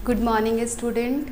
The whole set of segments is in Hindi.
Good morning student.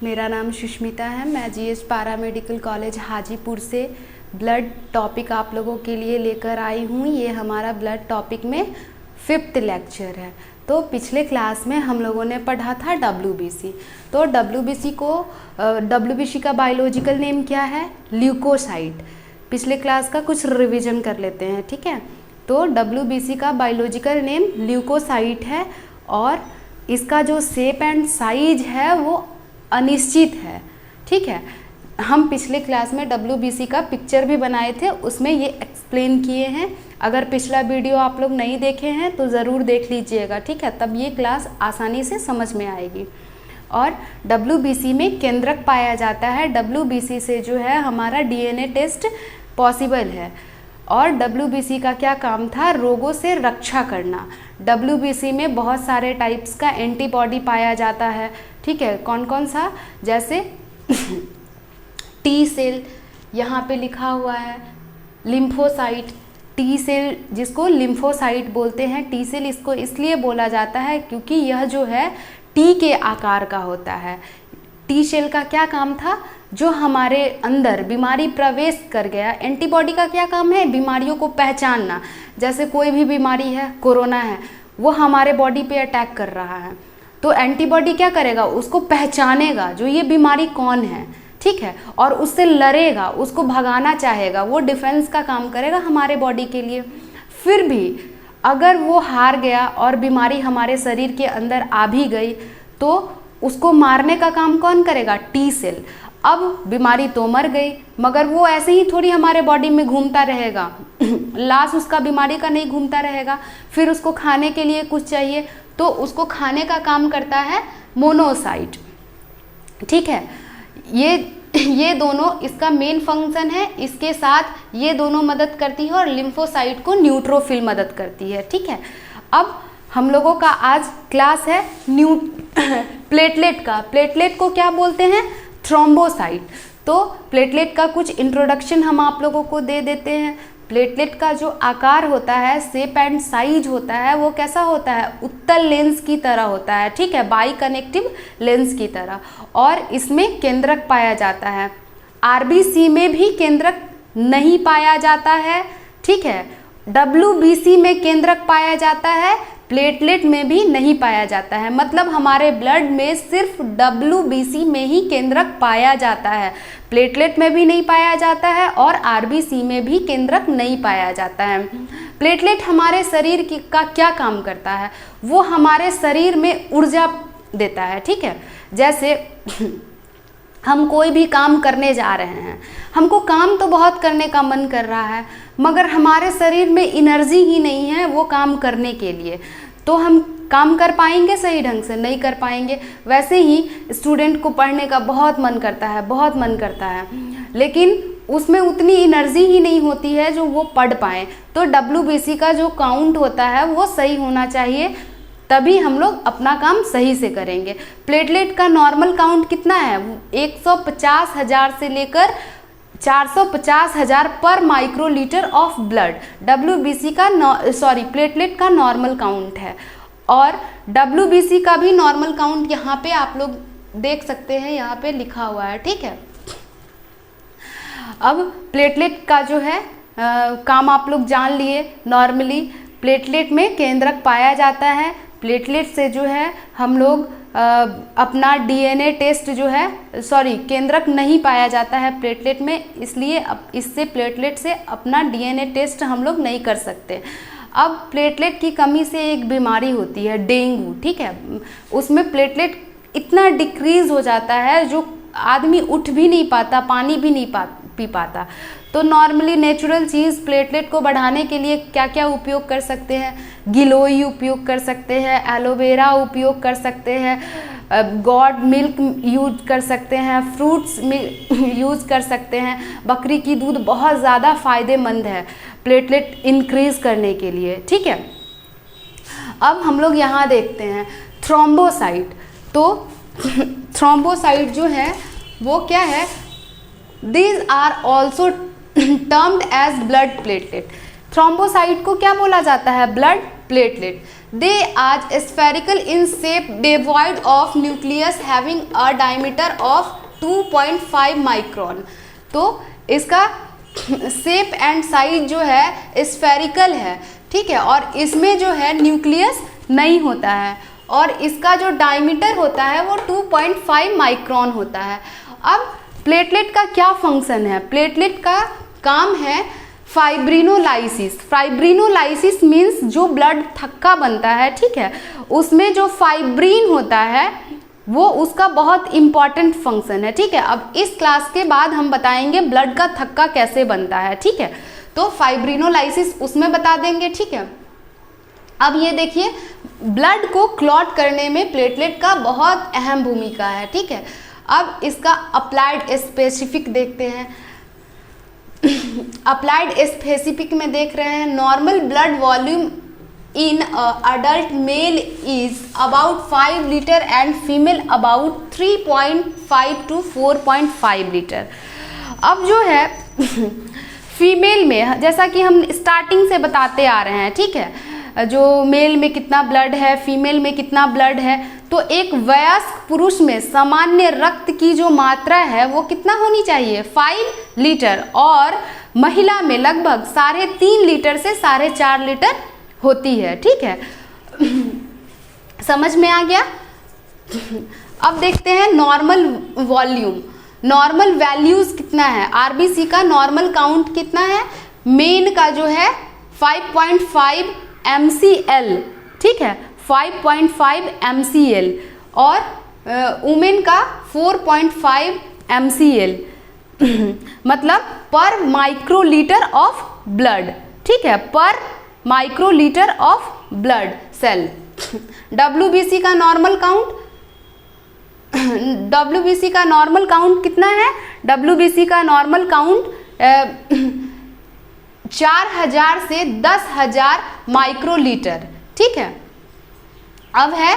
मेरा नाम सुष्मिता है। मैं जीएस पैरामेडिकल कॉलेज हाजीपुर से ब्लड टॉपिक आप लोगों के लिए लेकर आई हूँ। ये हमारा ब्लड टॉपिक में 5th लेक्चर है। तो पिछले क्लास में हम लोगों ने पढ़ा था WBC। तो WBC का बायोलॉजिकल नेम क्या है? ल्यूकोसाइट। पिछले क्लास का कुछ रिवीजन कर लेते हैं, ठीक है। तो WBC का बायोलॉजिकल नेम ल्यूकोसाइट है और इसका जो शेप एंड साइज है वो अनिश्चित है, ठीक है। हम पिछले क्लास में WBC का पिक्चर भी बनाए थे, उसमें ये एक्सप्लेन किए हैं। अगर पिछला वीडियो आप लोग नहीं देखे हैं तो ज़रूर देख लीजिएगा, ठीक है, तब ये क्लास आसानी से समझ में आएगी। और WBC में केंद्रक पाया जाता है। WBC से जो है हमारा DNA टेस्ट पॉसिबल है। और WBC का क्या काम था? रोगों से रक्षा करना। WBC में बहुत सारे टाइप्स का एंटीबॉडी पाया जाता है, ठीक है। कौन कौन सा? जैसे टी सेल यहाँ पे लिखा हुआ है, लिम्फोसाइट, टी सेल जिसको लिम्फोसाइट बोलते हैं। टी सेल इसको इसलिए बोला जाता है क्योंकि यह जो है टी के आकार का होता है। टी सेल का क्या काम था? जो हमारे अंदर बीमारी प्रवेश कर गया। एंटीबॉडी का क्या काम है? बीमारियों को पहचानना। जैसे कोई भी बीमारी है, कोरोना है, वो हमारे बॉडी पे अटैक कर रहा है, तो एंटीबॉडी क्या करेगा? उसको पहचानेगा जो ये बीमारी कौन है, ठीक है, और उससे लड़ेगा, उसको भगाना चाहेगा। वो डिफेंस का काम करेगा हमारे बॉडी के लिए। फिर भी अगर वो हार गया और बीमारी हमारे शरीर के अंदर आ भी गई तो उसको मारने का काम कौन करेगा? T cell. अब बीमारी तो मर गई, मगर वो ऐसे ही थोड़ी हमारे बॉडी में घूमता रहेगा। लाश उसका बीमारी का नहीं घूमता रहेगा। फिर उसको खाने के लिए कुछ चाहिए, तो उसको खाने का काम करता है मोनोसाइट, ठीक है। ये दोनों इसका मेन फंक्शन है। इसके साथ ये दोनों मदद करती है और लिम्फोसाइट को न्यूट्रोफिल मदद करती है, ठीक है। अब हम लोगों का आज क्लास है प्लेटलेट का। प्लेटलेट को क्या बोलते हैं? थ्रोम्बोसाइट। तो प्लेटलेट का कुछ इंट्रोडक्शन हम आप लोगों को दे देते हैं। प्लेटलेट का जो आकार होता है, शेप एंड साइज होता है, वो कैसा होता है? उत्तल लेंस की तरह होता है, ठीक है, बाई कनेक्टिव लेंस की तरह। और इसमें केंद्रक पाया जाता है। RBC में भी केंद्रक नहीं पाया जाता है, ठीक है। WBC में केंद्रक पाया जाता है, प्लेटलेट में भी नहीं पाया जाता है। मतलब हमारे ब्लड में सिर्फ WBC में ही केंद्रक पाया जाता है, प्लेटलेट में भी नहीं पाया जाता है और RBC में भी केंद्रक नहीं पाया जाता है। प्लेटलेट हमारे शरीर का क्या काम करता है? वो हमारे शरीर में ऊर्जा देता है, ठीक है। जैसे हम कोई भी काम करने जा रहे हैं, हमको काम तो बहुत करने का मन कर रहा है, मगर हमारे शरीर में एनर्जी ही नहीं है वो काम करने के लिए, तो हम काम कर पाएंगे सही ढंग से? नहीं कर पाएंगे। वैसे ही स्टूडेंट को पढ़ने का बहुत मन करता है, लेकिन उसमें उतनी एनर्जी ही नहीं होती है जो वो पढ़ पाए। तो WBC का जो काउंट होता है वो सही होना चाहिए, तभी हम लोग अपना काम सही से करेंगे। प्लेटलेट का नॉर्मल काउंट कितना है? 150,000 से लेकर 450,000 पर माइक्रोलीटर ऑफ ब्लड WBC का प्लेटलेट का नॉर्मल काउंट है। और WBC का भी नॉर्मल काउंट यहाँ पे आप लोग देख सकते हैं, यहाँ पे लिखा हुआ है, ठीक है। अब प्लेटलेट का जो है काम आप लोग जान लिए। नॉर्मली प्लेटलेट में केंद्रक पाया जाता है। प्लेटलेट से जो है हम लोग अपना DNA टेस्ट जो है, केंद्रक नहीं पाया जाता है प्लेटलेट में, इसलिए इससे प्लेटलेट से अपना DNA टेस्ट हम लोग नहीं कर सकते। अब प्लेटलेट की कमी से एक बीमारी होती है डेंगू, ठीक है। उसमें प्लेटलेट इतना डिक्रीज हो जाता है जो आदमी उठ भी नहीं पाता, पानी भी नहीं पी पाता। तो नॉर्मली नेचुरल चीज़ प्लेटलेट को बढ़ाने के लिए क्या क्या उपयोग कर सकते हैं? गिलोई उपयोग कर सकते हैं, एलोवेरा उपयोग कर सकते हैं, गॉड मिल्क यूज कर सकते हैं, फ्रूट्स यूज कर सकते हैं। बकरी की दूध बहुत ज़्यादा फायदेमंद है प्लेटलेट इंक्रीज करने के लिए, ठीक है। अब हम लोग यहाँ देखते हैं थ्रोम्बोसाइट। तो थ्रोम्बोसाइट जो है वो क्या है? These are also termed as blood platelet। Thrombocyte को क्या बोला जाता है? Blood platelet. They are spherical in shape, devoid of nucleus, having a diameter of 2.5 micron. तो इसका शेप एंड साइज जो है स्फेरिकल है, ठीक है, और इसमें जो है न्यूक्लियस नहीं होता है और इसका जो डायमीटर होता है वो 2.5 माइक्रोन होता है। अब प्लेटलेट का क्या फंक्शन है? प्लेटलेट का काम है फाइब्रिनोलाइसिस। फाइब्रिनोलाइसिस मीन्स जो ब्लड थक्का बनता है, ठीक है, उसमें जो फाइब्रिन होता है वो उसका बहुत इम्पॉर्टेंट फंक्शन है, ठीक है। अब इस क्लास के बाद हम बताएंगे ब्लड का थक्का कैसे बनता है, ठीक है, तो फाइब्रिनोलाइसिस उसमें बता देंगे, ठीक है। अब ये देखिए, ब्लड को क्लॉट करने में प्लेटलेट का बहुत अहम भूमिका है, ठीक है। अब इसका अप्लाइड स्पेसिफिक देखते हैं। अप्लाइड स्पेसिफिक में देख रहे हैं, normal blood volume in adult mail is about 5 litre and female about 3.5 to 4.5 litre. अब जो है फीमेल में, जैसा कि हम स्टार्टिंग से बताते आ रहे हैं, ठीक है, जो मेल में कितना ब्लड है, फीमेल में कितना ब्लड है, तो एक वयस्क पुरुष में सामान्य रक्त की जो मात्रा है वो कितना होनी चाहिए? 5 लीटर, और महिला में लगभग 3.5 लीटर से 4.5 लीटर होती है, ठीक है। समझ में आ गया? अब देखते हैं नॉर्मल वॉल्यूम, नॉर्मल वैल्यूज कितना है। आरबीसी का नॉर्मल काउंट कितना है? मेन का जो है 5.5 MCL, ठीक है, 5.5 MCL, और वुमेन का 4.5 MCL मतलब पर माइक्रोलीटर ऑफ ब्लड, ठीक है, पर microlitre of blood cell. WBC का नॉर्मल काउंट, WBC का नॉर्मल काउंट कितना है? WBC का नॉर्मल काउंट 4000 से 10,000 माइक्रोलीटर, ठीक है। अब है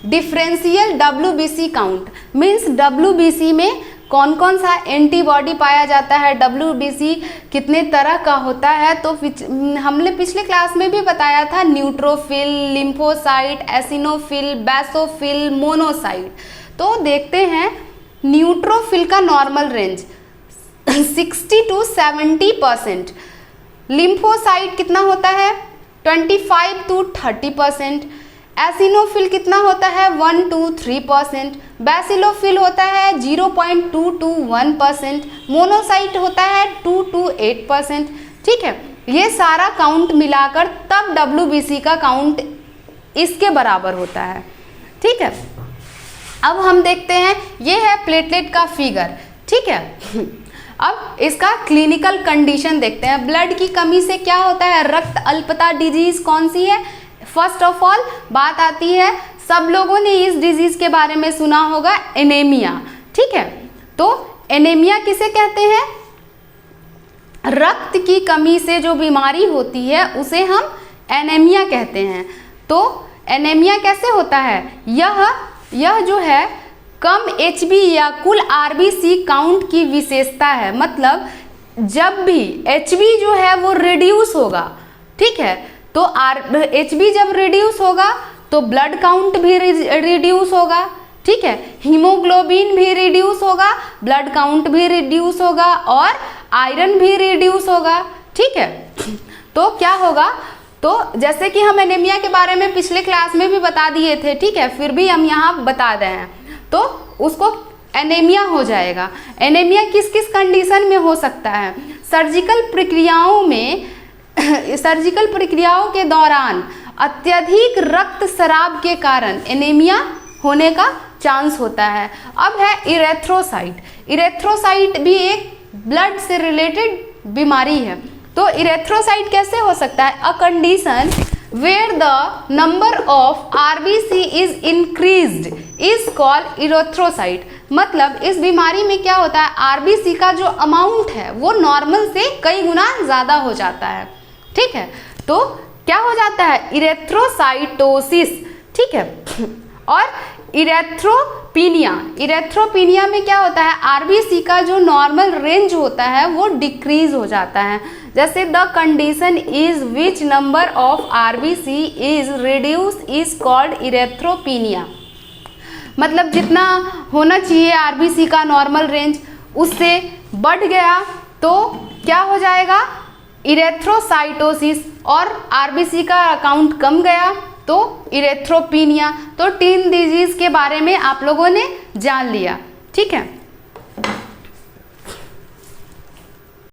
differential WBC count, means WBC में कौन कौन सा एंटीबॉडी पाया जाता है, WBC कितने तरह का होता है। तो हमने पिछले क्लास में भी बताया था, neutrophil, lymphocyte, eosinophil, basophil, monocyte. तो देखते हैं न्यूट्रोफिल का नॉर्मल रेंज 60 to 70%, लिम्फोसाइट कितना होता है? 25 to 30%, एसिनोफिल कितना होता है? 1 to 3%, बेसिलोफिल होता है 0.2 to 1%, मोनोसाइट होता है 2 to 8%, ठीक है। ये सारा काउंट मिलाकर तब WBC का काउंट इसके बराबर होता है, ठीक है। अब हम देखते हैं, ये है प्लेटलेट का फिगर, ठीक है। अब इसका क्लिनिकल कंडीशन देखते हैं। ब्लड की कमी से क्या होता है? रक्त अल्पता डिजीज कौन सी है? फर्स्ट ऑफ ऑल बात आती है, सब लोगों ने इस डिजीज के बारे में सुना होगा, एनीमिया, ठीक है। तो एनीमिया किसे कहते हैं? रक्त की कमी से जो बीमारी होती है उसे हम एनीमिया कहते हैं। तो एनीमिया कैसे होता है? यह जो है कम HB या कुल RBC काउंट की विशेषता है। मतलब जब भी HB जो है वो रिड्यूस होगा, ठीक है, तो HB जब रिड्यूस होगा तो ब्लड काउंट भी रिड्यूस होगा, ठीक है, हीमोग्लोबिन भी रिड्यूस होगा, ब्लड काउंट भी रिड्यूस होगा, और आयरन भी रिड्यूस होगा, ठीक है। तो क्या होगा? तो जैसे कि हम एनीमिया के बारे में पिछले क्लास में भी बता दिए थे, ठीक है, फिर भी हम यहाँ बता रहे हैं, तो उसको एनीमिया हो जाएगा। एनीमिया किस किस कंडीशन में हो सकता है? सर्जिकल प्रक्रियाओं के दौरान अत्यधिक रक्तस्राव के कारण एनीमिया होने का चांस होता है। अब है इरेथ्रोसाइट। इरेथ्रोसाइट भी एक ब्लड से रिलेटेड बीमारी है। तो इरेथ्रोसाइट कैसे हो सकता है? A condition where the number of RBC is increased is called erythrocyte। मतलब इस बीमारी में क्या होता है? RBC का जो अमाउंट है वो नॉर्मल से कई गुना ज़्यादा हो जाता है, ठीक है। तो क्या हो जाता है? इरेथ्रोसाइटोसिस, ठीक है। और इरेथ्रोपीनिया, इरेथ्रोपीनिया में क्या होता है, आरबीसी का जो नॉर्मल रेंज होता है वो डिक्रीज हो जाता है। जैसे the condition is which number of RBC is reduce is called erythropenia. मतलब जितना होना चाहिए आरबीसी का नॉर्मल रेंज उससे बढ़ गया तो क्या हो जाएगा, इरेथ्रोसाइटोसिस, और आरबीसी का काउंट कम गया तो इरेथ्रोपीनिया। तो 3 डिजीज के बारे में आप लोगों ने जान लिया, ठीक है।